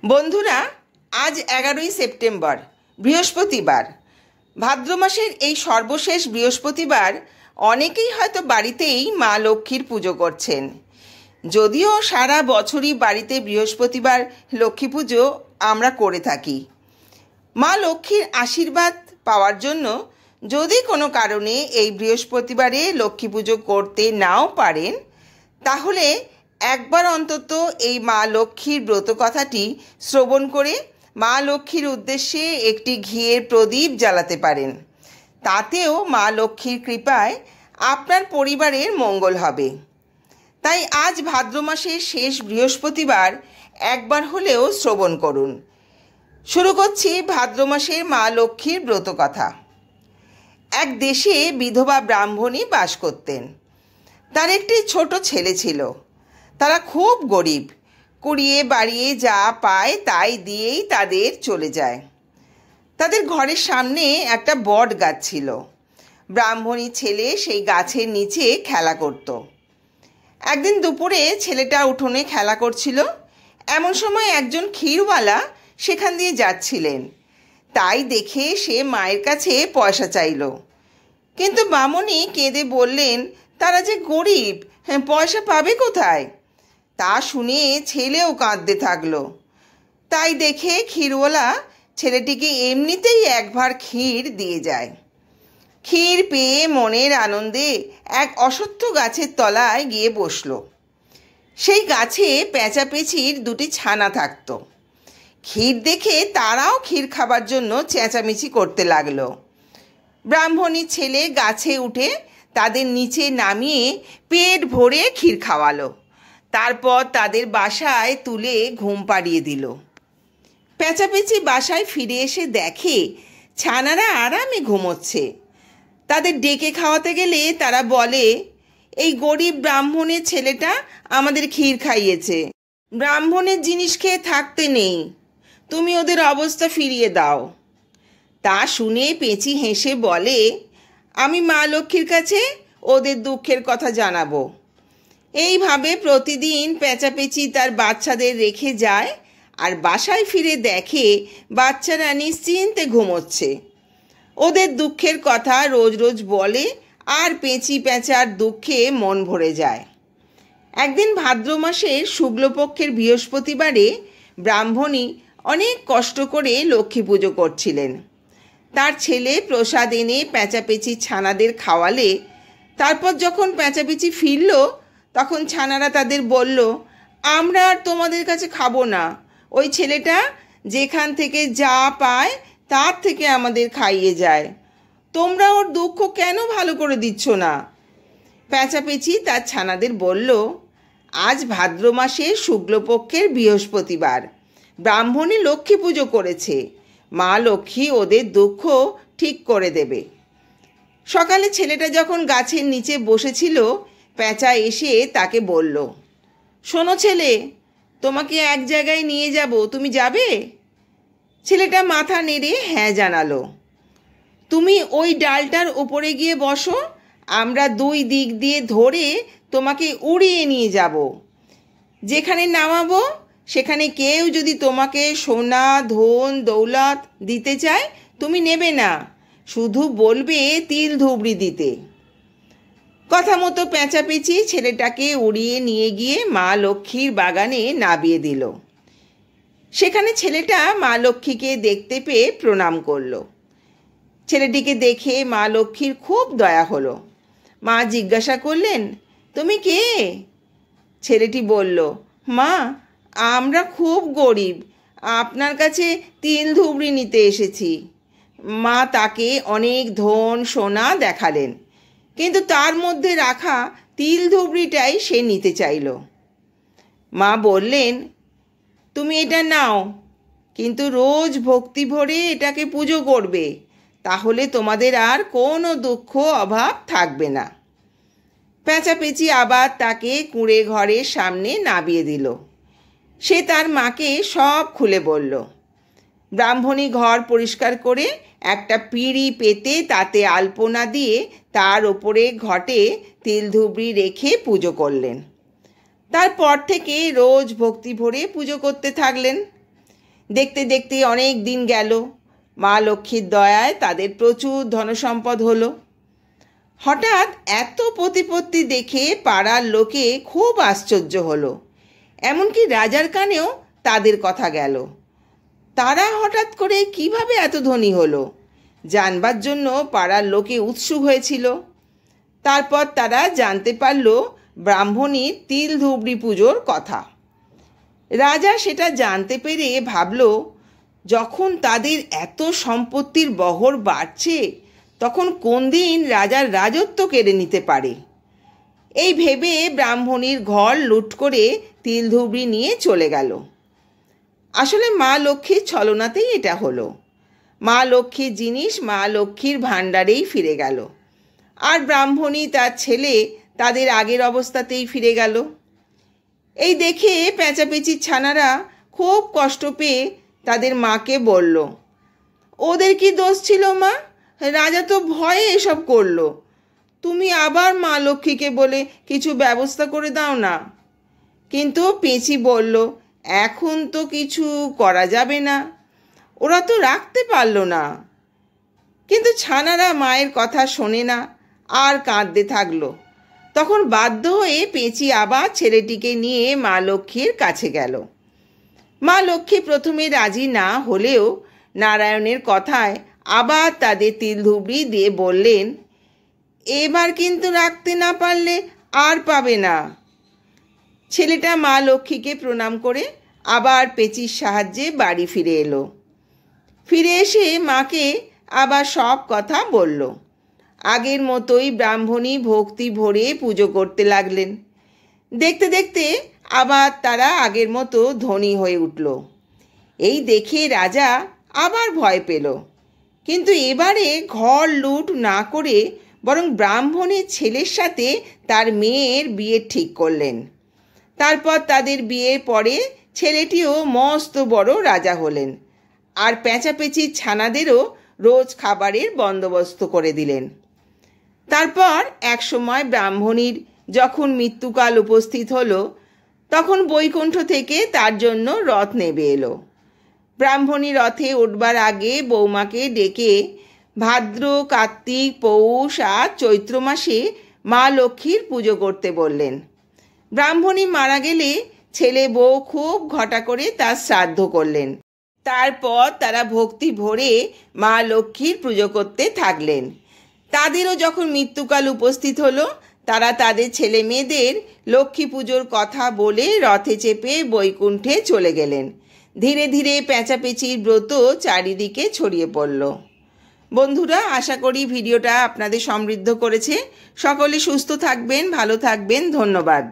বন্ধুরা, আজ 11ই সেপ্টেম্বর বৃহস্পতিবার। ভাদ্র মাসের এই সর্বশেষ বৃহস্পতিবার অনেকেই হয়তো বাড়িতেই মা লক্ষ্মীর পুজো করছেন। যদিও সারা বছরই বাড়িতে বৃহস্পতিবার লক্ষ্মী পুজো আমরা করে থাকি। মা লক্ষ্মীর আশীর্বাদ পাওয়ার জন্য যদি কোনো কারণে এই বৃহস্পতিবারে লক্ষ্মী পুজো করতে নাও পারেন, তাহলে একবার অন্তত এই মা লক্ষ্মীর ব্রত কথাটি শ্রবণ করে মা লক্ষ্মীর উদ্দেশ্যে একটি ঘিয়ের প্রদীপ জ্বালাতে পারেন। তাতেও মা লক্ষ্মীর কৃপায় আপনার পরিবারের মঙ্গল হবে। তাই আজ ভাদ্র মাসের শেষ বৃহস্পতিবার একবার হলেও শ্রবণ করুন। শুরু করছি ভাদ্র মাসের মা লক্ষ্মীর ব্রত কথা। এক দেশে বিধবা ব্রাহ্মণী বাস করতেন। তার একটি ছোট ছেলে ছিল। তারা খুব গরিব, কুড়িয়ে বাড়িয়ে যা পায় তাই দিয়েই তাদের চলে যায়। তাদের ঘরের সামনে একটা বট গাছ ছিল। ব্রাহ্মণী ছেলে সেই গাছের নিচে খেলা করত। একদিন দুপুরে ছেলেটা উঠোনে খেলা করছিল। এমন সময় একজন ক্ষীরওয়ালা সেখান দিয়ে যাচ্ছিলেন। তাই দেখে সে মায়ের কাছে পয়সা চাইল। কিন্তু বামুনি কেঁদে বললেন, তারা যে গরিব, পয়সা পাবে কোথায়? তা শুনে ছেলেও কাঁদতে থাকলো। তাই দেখে ক্ষীরওয়ালা ছেলেটিকে এমনিতেই এক ভাঁড় ক্ষীর দিয়ে যায়। ক্ষীর পেয়ে মনের আনন্দে এক অশ্বত্থ গাছের তলায় গিয়ে বসল। সেই গাছে পেঁচাপেঁচির দুটি ছানা থাকত। ক্ষীর দেখে তারাও ক্ষীর খাবার জন্য চেঁচামেচি করতে লাগলো। ব্রাহ্মণীর ছেলে গাছে উঠে তাদের নিচে নামিয়ে পেট ভরে ক্ষীর খাওয়ালো। তারপর তাদের বাসায় তুলে ঘুম পাড়িয়ে দিল। পেঁচাপেঁচি বাসায় ফিরে এসে দেখে ছানারা আরামে ঘুমোচ্ছে। তাদের ডেকে খাওয়াতে গেলে তারা বলে, এই গরিব ব্রাহ্মণের ছেলেটা আমাদের ক্ষীর খাইয়েছে। ব্রাহ্মণের জিনিস খেয়ে থাকতে নেই, তুমি ওদের অবস্থা ফিরিয়ে দাও। তা শুনে পেঁচি হেসে বলে, আমি মা লক্ষ্মীর কাছে ওদের দুঃখের কথা জানাবো। এইভাবে প্রতিদিন পেঁচাপেঁচি তার বাচ্চাদের রেখে যায় আর বাসায় ফিরে দেখে বাচ্চারা নিশ্চিন্তে ঘুমোচ্ছে। ওদের দুঃখের কথা রোজ রোজ বলে আর পেঁচি পেঁচার দুঃখে মন ভরে যায়। একদিন ভাদ্র মাসের শুক্লপক্ষের বৃহস্পতিবারে ব্রাহ্মণী অনেক কষ্ট করে লক্ষ্মী পুজো করছিলেন। তার ছেলে প্রসাদ এনে পেঁচাপেঁচি ছানাদের খাওয়ালে তারপর যখন পেঁচাপেঁচি ফিরল, তখন ছানারা তাদের বলল, আমরা আর তোমাদের কাছে খাবো না। ওই ছেলেটা যেখান থেকে যা পায় তার থেকে আমাদের খাইয়ে যায়। তোমরা ওর দুঃখ কেন ভালো করে দিচ্ছ না? পেঁচাপেঁচি তার ছানাদের বলল, আজ ভাদ্র মাসে শুক্লপক্ষের বৃহস্পতিবার, ব্রাহ্মণী লক্ষ্মী পুজো করেছে। মা লক্ষ্মী ওদের দুঃখ ঠিক করে দেবে। সকালে ছেলেটা যখন গাছের নিচে বসেছিল, পেঁচা এসে তাকে বলল, শোনো ছেলে, তোমাকে এক জায়গায় নিয়ে যাব, তুমি যাবে? ছেলেটা মাথা নেড়ে হ্যাঁ জানালো। তুমি ওই ডালটার উপরে গিয়ে বসো, আমরা দুই দিক দিয়ে ধরে তোমাকে উড়িয়ে নিয়ে যাব। যেখানে নামাবো সেখানে কেউ যদি তোমাকে সোনা ধন দৌলত দিতে চায়, তুমি নেবে না, শুধু বলবে তিল ধুবড়ি দিতে। কথা মতো পেঁচাপেঁচি ছেলেটাকে উড়িয়ে নিয়ে গিয়ে মা লক্ষ্মীর বাগানে নামিয়ে দিল। সেখানে ছেলেটা মা লক্ষ্মীকে দেখতে পেয়ে প্রণাম করল। ছেলেটিকে দেখে মা লক্ষ্মীর খুব দয়া হলো। মা জিজ্ঞাসা করলেন, তুমি কে? ছেলেটি বলল, মা, আমরা খুব গরিব, আপনার কাছে তিল ধুবড়ি নিতে এসেছি। মা তাকে অনেক ধন সোনা দেখালেন, কিন্তু তার মধ্যে রাখা তিল ধুবড়িটাই সে নিতে চাইল। মা বললেন, তুমি এটা নাও, কিন্তু রোজ ভক্তি ভরে এটাকে পুজো করবে, তাহলে তোমাদের আর কোনো দুঃখ অভাব থাকবে না। পেঁচাপেঁচি আবার তাকে কুঁড়ে ঘরের সামনে নামিয়ে দিল। সে তার মাকে সব খুলে বলল। ব্রাহ্মণী ঘর পরিষ্কার করে একটা পিঁড়ি পেতে তাতে আলপনা দিয়ে তার ওপরে ঘটে তিল ধুবড়ি রেখে পুজো করলেন। তারপর থেকে রোজ ভক্তি ভরে পুজো করতে থাকলেন। দেখতে দেখতে অনেক দিন গেল। মা লক্ষ্মীর দয়ায় তাদের প্রচুর ধনসম্পদ হলো। হঠাৎ এত প্রতিপত্তি দেখে পাড়ার লোকে খুব আশ্চর্য হলো। এমনকি রাজার কানেও তাদের কথা গেল। তারা হঠাৎ করে কিভাবে এত ধনী হলো জানবার জন্য পাড়ার লোকে উৎসুক হয়েছিল। তারপর তারা জানতে পারল ব্রাহ্মণীর তিল ধুবড়ি পুজোর কথা। রাজা সেটা জানতে পেরে ভাবল, যখন তাদের এত সম্পত্তির বহর বাড়ছে তখন কোন দিন রাজার রাজত্ব কেড়ে নিতে পারে। এই ভেবে ব্রাহ্মণীর ঘর লুট করে তিল ধুবড়ি নিয়ে চলে গেল। আসলে মা লক্ষ্মীর ছলনাতেই এটা হলো। মা লক্ষ্মীর জিনিস মা লক্ষ্মীর ভাণ্ডারেই ফিরে গেল, আর ব্রাহ্মণী তার ছেলে তাদের আগের অবস্থাতেই ফিরে গেল। এই দেখে পেঁচাপেচির ছানারা খুব কষ্ট পেয়ে তাদের মাকে বলল, ওদের কি দোষ ছিল মা? রাজা তো ভয়ে এসব করলো। তুমি আবার মা লক্ষ্মীকে বলে কিছু ব্যবস্থা করে দাও না। কিন্তু পেঁচি বলল, এখন তো কিছু করা যাবে না, ওরা তো রাখতে পারল না। কিন্তু ছানারা মায়ের কথা শোনে না, আর কাঁদতে থাকলো। তখন বাধ্য হয়ে পেঁচি আবার ছেলেটিকে নিয়ে মা লক্ষ্মীর কাছে গেল। মা লক্ষ্মী প্রথমে রাজি না হলেও নারায়ণের কথায় আবার তাদের তিল ধুবড়ি দিয়ে বললেন, এবার কিন্তু রাখতে না পারলে আর পাবে না। ছেলেটা মা লক্ষ্মীকে প্রণাম করে আবার পেঁচির সাহায্যে বাড়ি ফিরে এলো। ফিরে এসে মাকে আবার সব কথা বলল। আগের মতোই ব্রাহ্মণী ভক্তি ভরে পুজো করতে লাগলেন। দেখতে দেখতে আবার তারা আগের মতো ধনী হয়ে উঠল। এই দেখে রাজা আবার ভয় পেল, কিন্তু এবারে ঘর লুট না করে বরং ব্রাহ্মণের ছেলের সাথে তার মেয়ের বিয়ে ঠিক করলেন। তারপর তাদের বিয়ের পরে ছেলেটিও মস্ত বড় রাজা হলেন, আর পেঁচাপেচির ছানাদেরও রোজ খাবারের বন্দোবস্ত করে দিলেন। তারপর একসময় ব্রাহ্মণীর যখন মৃত্যুকাল উপস্থিত হলো, তখন বৈকুণ্ঠ থেকে তার জন্য রথ নেমে এলো। ব্রাহ্মণী রথে উঠবার আগে বৌমাকে ডেকে ভাদ্র, কার্তিক, পৌষ আর চৈত্র মাসে মা লক্ষ্মীর পুজো করতে বললেন। ব্রাহ্মণী মারা গেলে ছেলে বউ খুব ঘটা করে তার শ্রাদ্ধ করলেন। তারপর তারা ভক্তি ভরে মা লক্ষ্মীর পুজো করতে থাকলেন। তাদেরও যখন মৃত্যুকাল উপস্থিত হলো, তারা তাদের ছেলে মেয়েদের লক্ষ্মী পুজোর কথা বলে রথে চেপে বৈকুণ্ঠে চলে গেলেন। ধীরে ধীরে পেঁচাপেচির ব্রত চারিদিকে ছড়িয়ে পড়ল। বন্ধুরা, আশা করি ভিডিওটা আপনাদের সমৃদ্ধ করেছে। সকলে সুস্থ থাকবেন, ভালো থাকবেন। ধন্যবাদ।